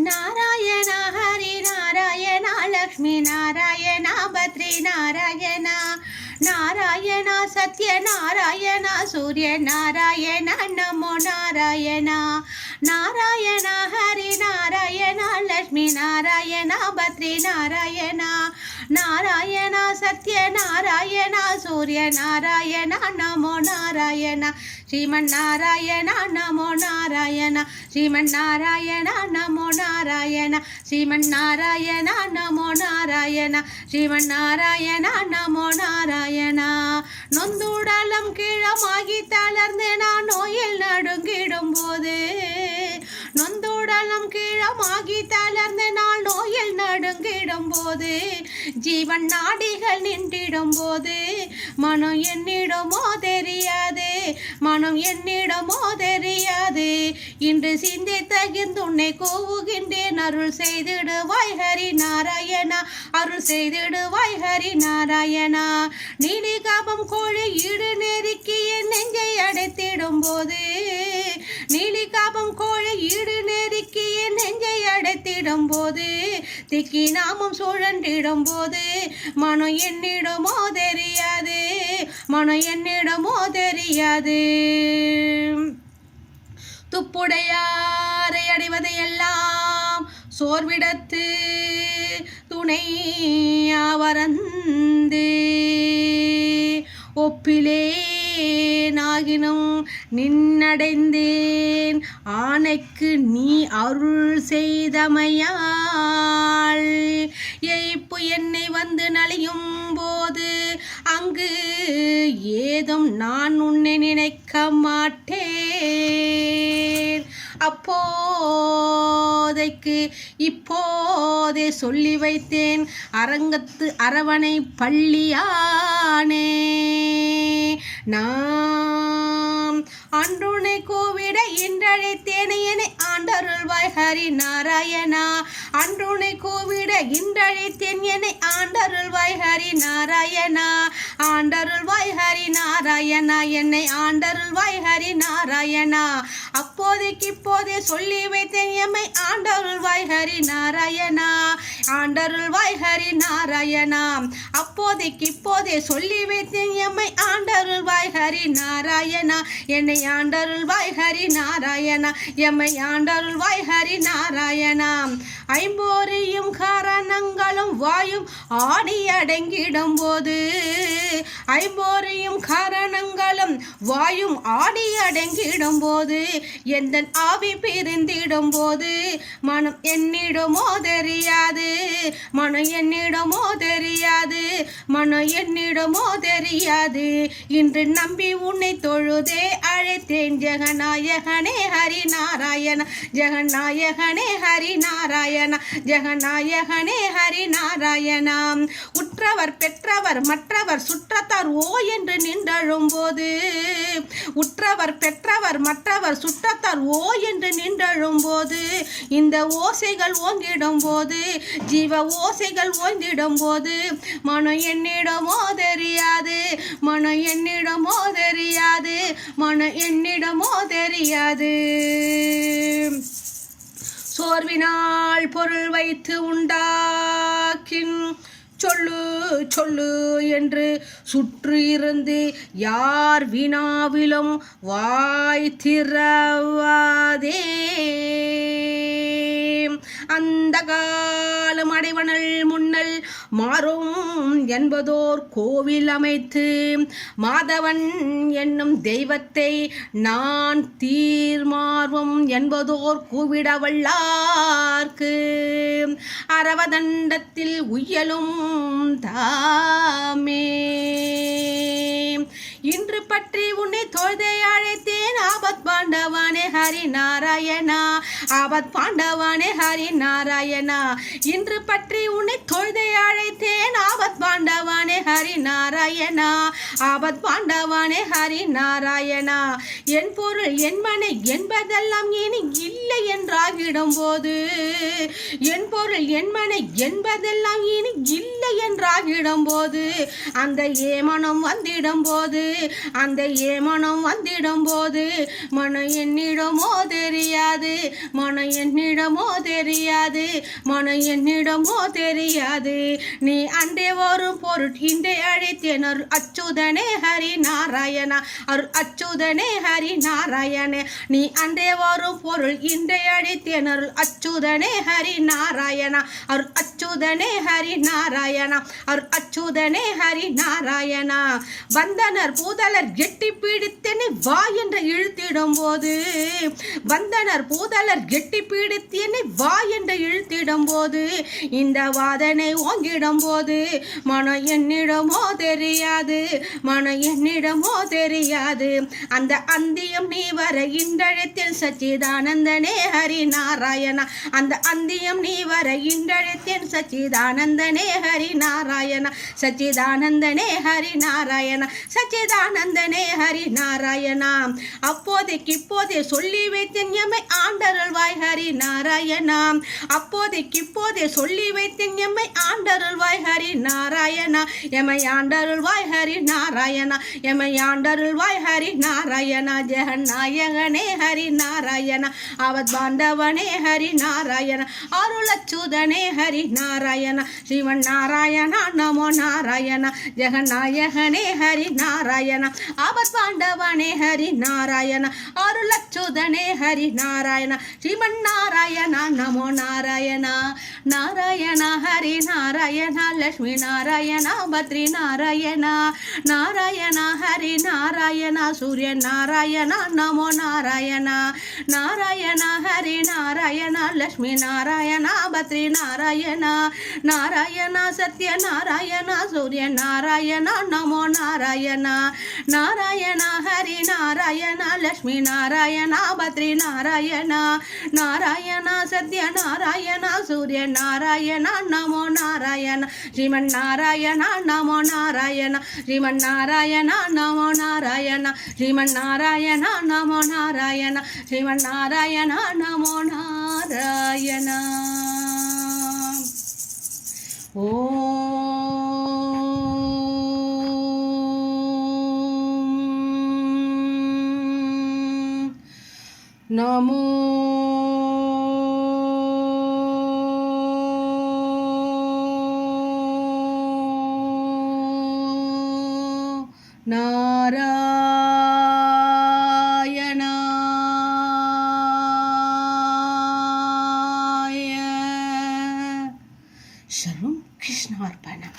नारायण हरि नारायण लक्ष्मी नारायण बद्री नारायण नारायण सत्य नारायण सूर्य नारायण नमो नारायण नारायण हरि नारायण लक्ष्मी नारायण बद्री नारायण नारायण सत्य नारायण सूर्य नारायण नमो नारायण श्रीमन्नारायण नमो नारायण श्रीमन्नारायण नमो नारायण श्रीमन्नारायण नमो नारायण श्रीमन्नारायण नमो नारायण நொந்துடலம் கீழமாகி தளர்ந்து நான் நோயில் நடுங்கிடும் போது நொந்துடலம் கீழமாகி தளர்ந்து நான் நோயில் நடுங்கிடும் போது ஜீவன் நாடிகள் நின்றிடும் போது மனம் என்னிடமோ தெரியாது மனம் என்னிடமோ தெரியாது இன்று சிந்தை தகிர்ந்துன்னை கூவுகின்றேன் அருள் செய்திடுவாய் ஹரி நாராயணா அருள் செய்திடுவாய் ஹரி நாராயணா நீலி காபம் கோழி ஈடு நெருக்கி என் நெஞ்சை அடைத்திடும் போது நீலி காபம் கோழி ஈடு நெருக்கி என் நெஞ்சை அடைத்திடும் போது திக்கி நாமும் சுழன்றிடும் போது மனம் என்னிடமோ தெரியாது மனம் என்னிடமோ தெரியாது துப்புடையாரை அடைவதையெல்லாம் சோர்விடத்து துணை அவரந்து ஒப்பிலே நாகினும் நின்னடைந்தேன் ஆணைக்கு நீ அருள் செய்தமையால் எய்ப்பு என்னை வந்து நலியும் போது அங்கு ஏதும் நான் உன்னை நினைக்க மாட்டேன் அப்போதைக்கு இப்போதே சொல்லி வைத்தேன் அரங்கத்து அரவணை பள்ளியானே நாம் அன்றுனை கூவிட இன்றழைத்தேனே என்னை ஆண்டருள்வாய் ஹரி நாராயணா அன்றுனை கூவிட இன்றழைத்தேன் என்னை ஆண்டருள்வாய் ஹரி நாராயணா ஆண்டருள்வாய் ஹரி நாராயணா என்னை ஆண்டருள்வாய் ஹரி நாராயணா அப்போதைக்கு இப்போதே சொல்லி வைத்தேன் எம்மை ஆண்டருள்வாய் ஹரி நாராயணா ஆண்டருள்வாய் ஹரி நாராயணா அப்போதைக்கு இப்போதே சொல்லி வைத்தேன் எம்மை ஆண்டருள்வாய் ஹரி நாராயணா என்னை ஆண்டருள்வாய் ஹரி நாராயணா எம்மை ஆண்டருள்வாய் ஹரி நாராயணா ஐம்போரியும் காரணங்களும் வாயும் ஆடி அடங்கிடும் போது ஐம்போரியும் காரணங்களும் வாயும் ஆடி அடங்கிடும் போது எந்த ஆவி பிரிந்திடும் போது மனம் என்னிடமோ தெரியாது மனம் என்னிடமோ தெரியாது மனம் என்னிடமோ தெரியாது இன்று நம்பி உன்னை தொழுதே அழைத்தேன் ஜெகநாயகனே ஹரி நாராயண ஜெகநாயகனே ஹரி நாராயண ஜெகநாயகனே ஹரி நாராயணா உற்றவர் பெற்றவர் மற்றவர் சுற்றத்தார் ஓ என்று நின்றழும் போது உற்றவர் பெற்றவர் மற்றவர் சுற்றத்தார் ஓ என்று நின்றழும் போது இந்த ஓசைகள் ஓங்கிடும் போது ஜீவ ஓசைகள் ஓங்கிடும் போது மனம் என்னிடமோ தெரியாது மனம் என்னிடமோ தெரியாது மனம் என்னிடமோ தெரியாது சோர்வினால் பொருள் வைத்து உண்டாக்கின் சொல்லு சொல்லு என்று சுற்றி இருந்து யார் வினாவிலும் வாய் திறவாதே அந்த காலம் அடைவனல் முன்னல் மாறும் என்பதோர் கோவில் அமைத்து மாதவன் என்னும் தெய்வத்தை நான் தீர்மார்வம் என்பதோர் கூவிடவல்லார்க்கு அரவதண்டத்தில் உய்யலும் தாமே இன்று பற்றி உன்னை தொழுதை அழைத்தேன் ஆபத் பாண்டவானே ஹரி நாராயணா ஆபத் பாண்டவானே ஹரி நாராயணா இன்று பற்றி உன்னை தொழுதை அழைத்தேன் ஆபத் பாண்டவானே ஹரி நாராயணா ஆபத் பாண்டவானே ஹரி நாராயணா என் பொருள் என் மனை என்பதெல்லாம் இனி இல்லை என்றாகிடும் போது என் பொருள் என் மனை என்பதெல்லாம் இனி இல்லை என்றாகிடும் போது அந்த ஏமனம் வந்திடும் போது அந்த ஏமனம் வந்திடும் போது மனம் என்னிடமோ தெரியாது மனம் என்னிடமோ தெரியாது மனம் என்னிடமோ தெரியாது நீ அண்டே வரும் பொருள் இன்றே அழைத்தேன் அருள் அச்சுதனே ஹரி நாராயணா அருள் அச்சுதனே ஹரி நாராயணே நீ அண்டே வரும் பொருள் இன்றே அழைத்தேன் அருள் அச்சுதனே ஹரி நாராயணா அருள் அச்சுதனே ஹரி நாராயணா அருள் அச்சுதனே ஹரி நாராயணா வந்தனர் பூதலர் கெட்டி பீடித்தேனே வா என்று இழுத்திடும் போது வந்தனர் பூதலர் கெட்டி பீடித்தேனே வா என்று இழுத்திடும் போது இந்த வாதனை ஓங்கிடும் போது மனம் என்னிடமோ தெரியாது மனம் என்னிடமோ தெரியாது அந்த அந்தியம் நீ வர இன்றழைத்தில் சச்சிதானந்தனே ஹரி நாராயணா அந்த அந்தியம் நீ வர இன்றழைத்தேன் சச்சிதானந்தனே ஹரி நாராயணா சச்சிதானந்தனே ஹரி நாராயணா சச்சிதானந்தனே ஹரி நாராயணா அப்போதைக்கு இப்போதே சொல்லி வைத்தேன் எம்மை ஆண்டருள்வாய் ஹரி நாராயணா அப்போதைக்கு இப்போதே சொல்லி வைத்தேன் எம்மை ஆண்டருள்வாய் ஹரி நாராயணா எம்மை ஆண்டருள்வாய் ஹரி நாராயணா எம்மை ஆண்டருள்வாய் ஹரி நாராயணா ஜெகநாயகனே ஹரி நாராயணா அவத் பாண்டவனே ஹரி நாராயணா அருளச்சுதனே ஹரி நாராயணா ஸ்ரீமன் நாராயணா நமோ நாராயணா ஜெகநாயகனே ஹரி நாராயணா அவத் பாண்டவனே ஹரி நாராயணா அருளச்சுதனே ஹரி நாராயணா ஸ்ரீமன் நாராயணா நமோ நாராயணா நாராயணா ஹரி நாராயணா லக்ஷ்மி நாராயணா பத்ரி நாராயணா நாராயணா ஹரி நாராயணா சூரிய நாராயணா நமோ நாராயணா நாராயணா ஹரி நாராயணா லக்ஷ்மி நாராயணா பத்ரி நாராயணா நாராயணா சத்ய நாராயணா சூரிய நாராயணா நமோ நாராயணா நாராயணா ஹரி நாராயணா லக்ஷ்மி நாராயணா பத்ரி நாராயணா நாராயணா சத்ய நாராயணா சூரிய நாராயணா நமோ நாராயணா ஸ்ரீமன் நாராயணா நமோ நாராயணா ஸ்ரீமன் நாராயணா நமோ நாராயணா ஸ்ரீமன் நாராயணா நமோ நாராயணா ஸ்ரீமன் நாராயணா நமோ நாராயணா நமோ நாராயணாய சர்வம் கிருஷ்ணார்ப்பணம்.